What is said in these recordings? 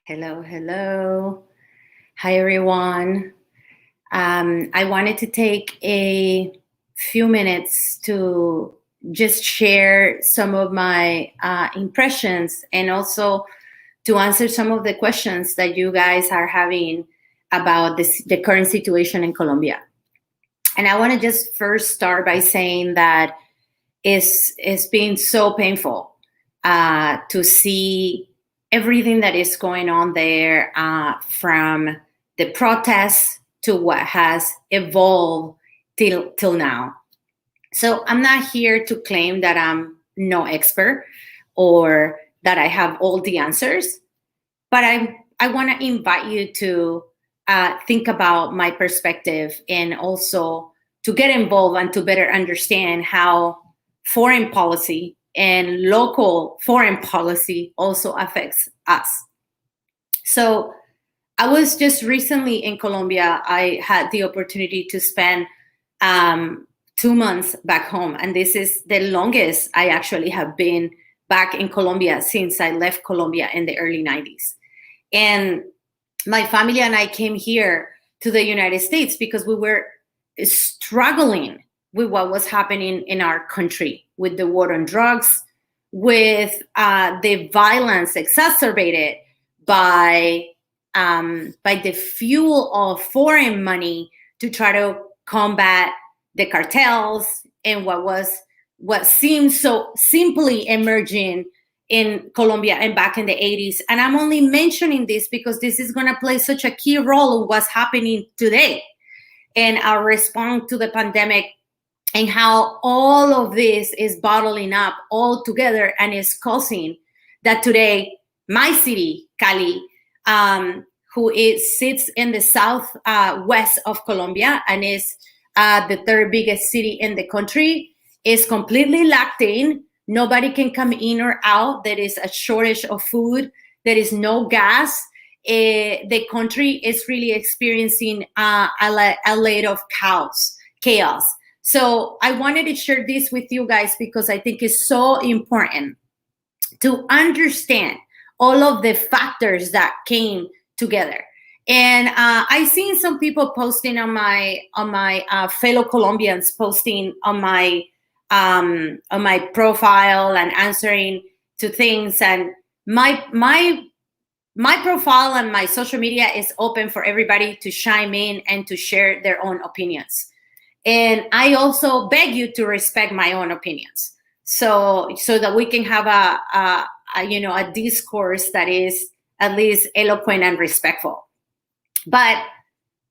Hello, hello. Hi, everyone. I wanted to take a few minutes to just share some of my impressions and also to answer some of the questions that you guys are having about the current situation in Colombia. And I want to just first start by saying that it's been so painful to see everything that is going on there, from the protests to what has evolved till now. So I'm not here to claim that I'm no expert or that I have all the answers, but I want to invite you to think about my perspective and also to get involved and to better understand how foreign policy and local foreign policy also affects us. So I was just recently in Colombia. I had the opportunity to spend 2 months back home, and this is the longest I actually have been back in Colombia since I left Colombia in the early 90s. And my family and I came here to the United States because we were struggling with what was happening in our country, with the war on drugs, with the violence exacerbated by the fuel of foreign money to try to combat the cartels and what seemed so simply emerging in Colombia and back in the 80s. And I'm only mentioning this because this is going to play such a key role in what's happening today and our response to the pandemic, and how all of this is bottling up all together and is causing that today my city, Cali, sits in the south west of Colombia and is the third biggest city in the country, is completely locked in. Nobody can come in or out. There is a shortage of food. There is no gas. The country is really experiencing a lot of chaos. So I wanted to share this with you guys because I think it's so important to understand all of the factors that came together. And I've seen some people posting on my fellow Colombians posting on my profile and answering to things. And my profile and my social media is open for everybody to chime in and to share their own opinions. And I also beg you to respect my own opinions, so that we can have a discourse that is at least eloquent and respectful. But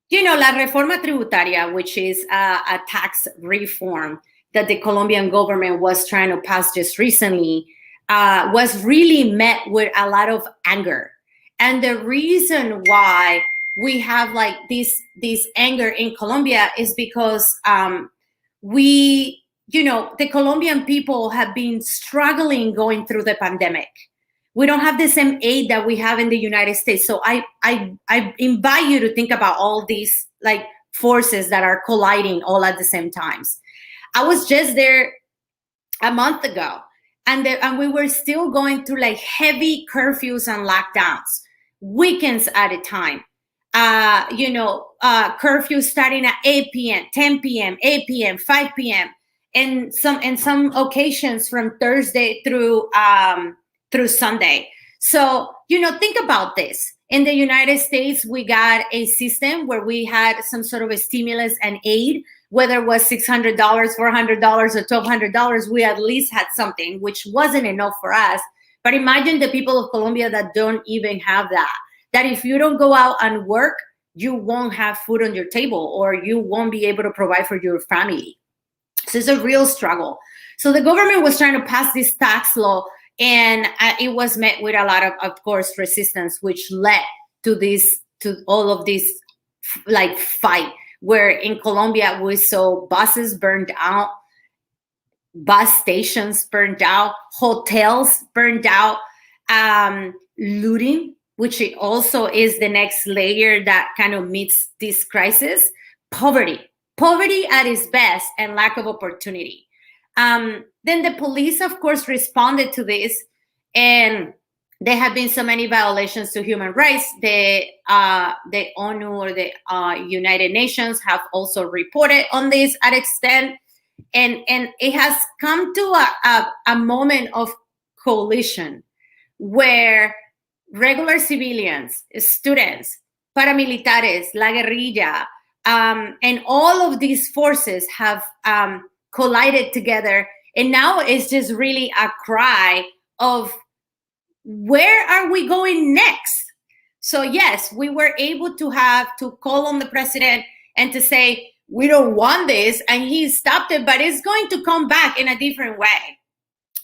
la reforma tributaria, which is a tax reform that the Colombian government was trying to pass just recently, was really met with a lot of anger. And the reason why we have like this anger in Colombia is because the Colombian people have been struggling going through the pandemic. We don't have the same aid that we have in the United States. So I invite you to think about all these like forces that are colliding all at the same times. I was just there a month ago, and we were still going through like heavy curfews and lockdowns, weekends at a time. Curfew starting at 8 p.m., 10 p.m., 8 p.m., 5 p.m., and some occasions from Thursday through Sunday. So, think about this. In the United States, we got a system where we had some sort of a stimulus and aid, whether it was $600, $400, or $1,200, we at least had something, which wasn't enough for us. But imagine the people of Colombia that don't even have that if you don't go out and work, you won't have food on your table or you won't be able to provide for your family. So it's a real struggle. So the government was trying to pass this tax law, and it was met with a lot of course, resistance, which led to all of this like fight, where in Colombia we saw buses burned out, bus stations burned out, hotels burned out, looting, which also is the next layer that kind of meets this crisis, poverty at its best, and lack of opportunity. Then the police, of course, responded to this, and there have been so many violations to human rights. The ONU or the United Nations have also reported on this at extent, and it has come to a moment of collision where regular civilians, students, paramilitares, la guerrilla, and all of these forces have collided together, and now it's just really a cry of, where are we going next? So yes, we were able to call on the president and to say, we don't want this, and he stopped it, but it's going to come back in a different way.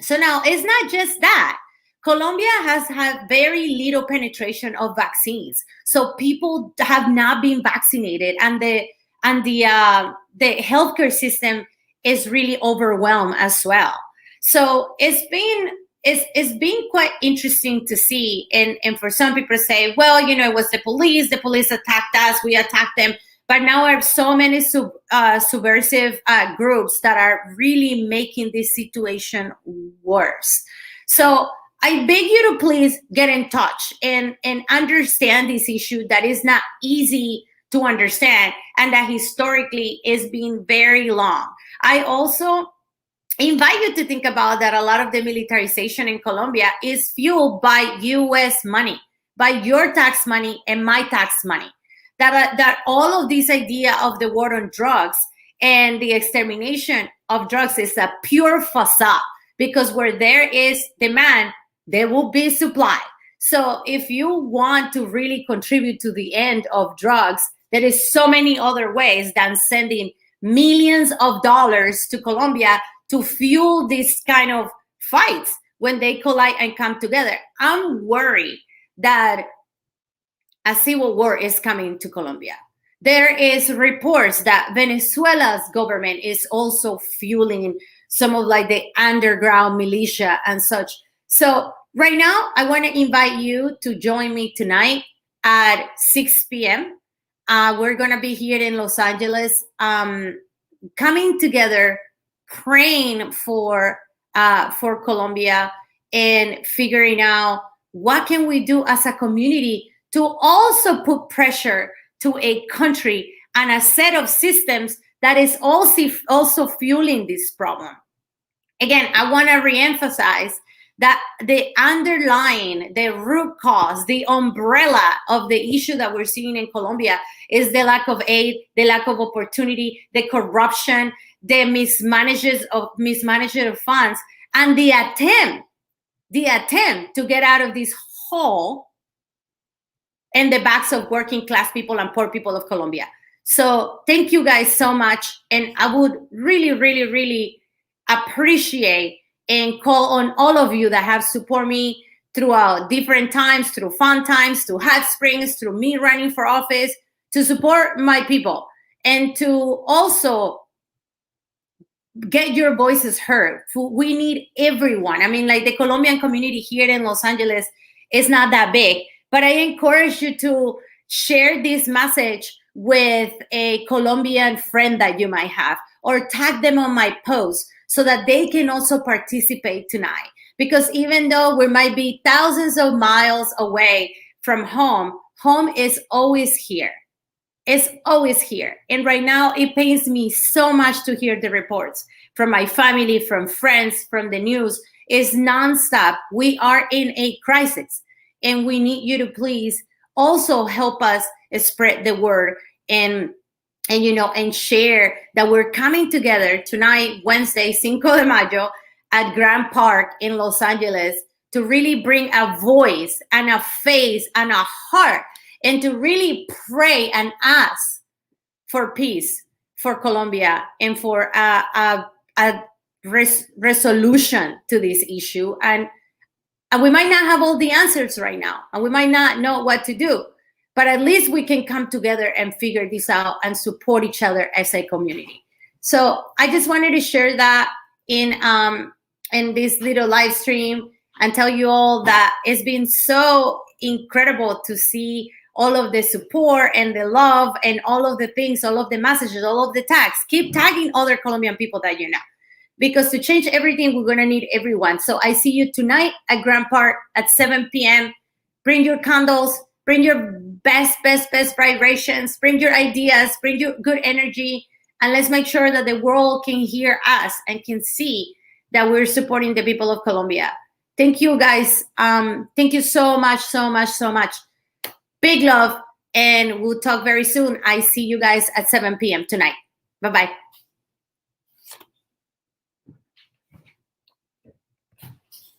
So now it's not just that. Colombia has had very little penetration of vaccines, so people have not been vaccinated, and the healthcare system is really overwhelmed as well. So it's been quite interesting to see, and for some people say, well, it was the police attacked us, we attacked them, but now there are so many subversive groups that are really making this situation worse. So I beg you to please get in touch and understand this issue that is not easy to understand, and that historically is being very long. I also invite you to think about that a lot of the militarization in Colombia is fueled by US money, by your tax money and my tax money. That all of this idea of the war on drugs and the extermination of drugs is a pure facade, because where there is demand, there will be supply. So if you want to really contribute to the end of drugs, there is so many other ways than sending millions of dollars to Colombia to fuel this kind of fights when they collide and come together. I'm worried that a civil war is coming to Colombia. There is reports that Venezuela's government is also fueling some of like the underground militia and such. So right now, I want to invite you to join me tonight at 6 p.m. We're going to be here in Los Angeles, coming together, praying for Colombia, and figuring out what can we do as a community to also put pressure to a country and a set of systems that is also fueling this problem. Again, I want to reemphasize that the underlying, the root cause, the umbrella of the issue that we're seeing in Colombia is the lack of aid, the lack of opportunity, the corruption, the mismanagement of funds, and the attempt to get out of this hole in the backs of working class people and poor people of Colombia. So thank you guys so much. And I would really, really, really appreciate and call on all of you that have supported me throughout different times, through fun times, through hot springs, through me running for office, to support my people and to also get your voices heard. We need everyone. I mean, like, the Colombian community here in Los Angeles is not that big, but I encourage you to share this message with a Colombian friend that you might have, or tag them on my post so that they can also participate tonight. Because even though we might be thousands of miles away from home, home is always here. It's always here. And right now, it pains me so much to hear the reports from my family, from friends, from the news. It's nonstop. We are in a crisis, and we need you to please also help us spread the word and share that we're coming together tonight, Wednesday, Cinco de Mayo, at Grand Park in Los Angeles, to really bring a voice and a face and a heart, and to really pray and ask for peace for Colombia and for a resolution to this issue. And we might not have all the answers right now, and we might not know what to do, but at least we can come together and figure this out and support each other as a community. So I just wanted to share that in this little live stream, and tell you all that it's been so incredible to see all of the support and the love and all of the things, all of the messages, all of the tags. Keep tagging other Colombian people that you know, because to change everything, we're going to need everyone. So I see you tonight at Grand Park at 7 p.m. Bring your candles, bring your best vibrations, bring your ideas, bring your good energy, and let's make sure that the world can hear us and can see that we're supporting the people of Colombia. Thank you, guys. Thank you so much. Big love, and we'll talk very soon. I see you guys at 7 p.m. tonight. Bye-bye.